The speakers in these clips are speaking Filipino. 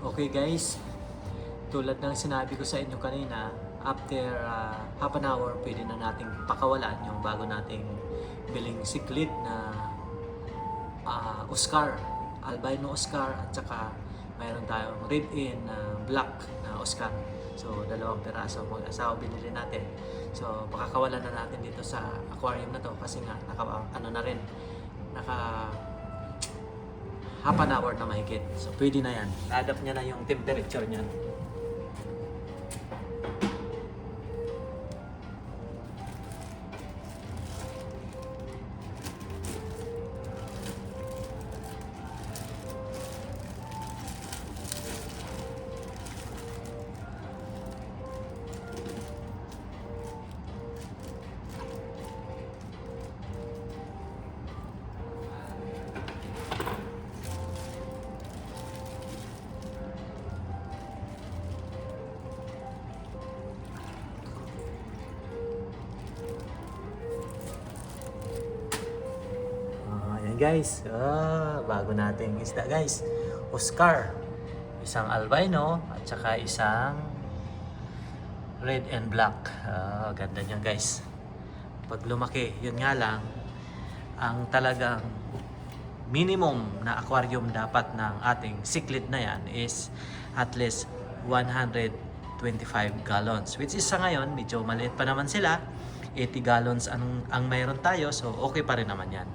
Okay guys, tulad ng sinabi ko sa inyo kanina, after half an hour, pwede na nating pakawalan yung bago nating biling siklid na Oscar, albino Oscar, at saka mayroon tayong red-in black na Oscar. So, dalawang piraso mag-asawa binili natin. So, pakakawalan na natin dito sa aquarium na to kasi nga naka half an hour na mahigit. So, pwede na yan. Na-adapt niya na yung temperature niyan. Guys, bago nating isda guys, Oscar, isang albino at saka isang red and black. Ganda niya guys. Pag lumaki, yun nga lang, ang talagang minimum na aquarium dapat ng ating cichlid na yan is at least 125 gallons, which is sa ngayon medyo maliit pa naman sila. 80 gallons ang mayroon tayo, so okay pa rin naman yan.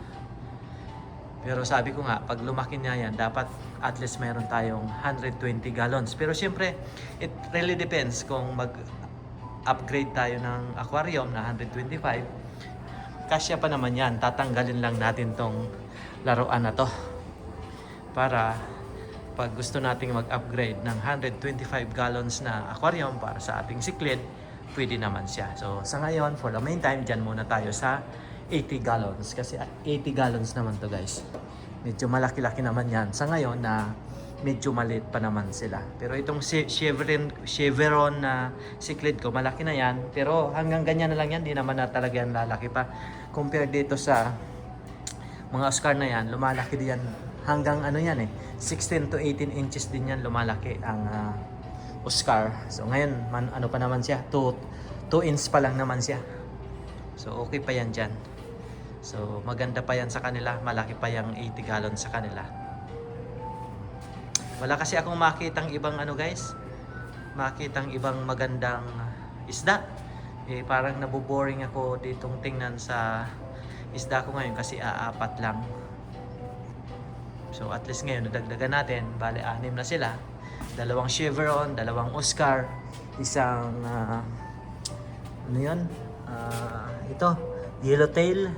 Pero sabi ko nga, pag lumaki niya yan, dapat at least mayroon tayong 120 gallons. Pero syempre, it really depends kung mag-upgrade tayo ng aquarium na 125. Kasya pa naman yan. Tatanggalin lang natin tong laruan na to. Para pag gusto nating mag-upgrade ng 125 gallons na aquarium para sa ating cichlid, pwede naman siya. So sa ngayon, for the meantime, dyan muna tayo sa 80 gallons kasi 80 gallons naman to guys. Medyo malaki-laki naman yan sa ngayon na medyo maliit pa naman sila. Pero itong Chevron na cichlid ko, malaki na yan. Pero hanggang ganyan na lang yan, di naman na talaga yan lalaki pa. Compared dito sa mga Oscar na yan, lumalaki din yan hanggang ano yan 16 to 18 inches din yan lumalaki ang Oscar. So ngayon, ano pa naman siya, 2 inch pa lang naman siya. So okay pa yan dyan. So maganda pa yan sa kanila. Malaki pa yung 80 gallons sa kanila. Wala kasi akong makitang ibang guys. Makitang ibang magandang isda. Parang naboboring ako ditong tingnan sa isda ko ngayon kasi apat lang. So at least ngayon nadagdagan natin. Bale 6 na sila. 2 Chevron, 2 Oscar, isang ano yun? Ito, yellowtail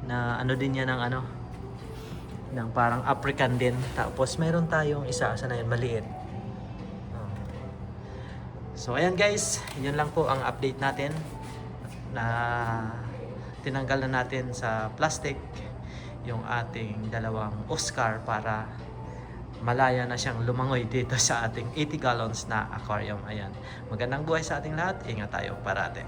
na din yan ng parang African din. Tapos mayroon tayong isa na yun, maliit. So ayan guys, yun lang po ang update natin na tinanggal na natin sa plastic yung ating 2 Oscar para malaya na siyang lumangoy dito sa ating 80 gallons na aquarium. Ayan. Magandang buhay sa ating lahat. Ingat tayo parate.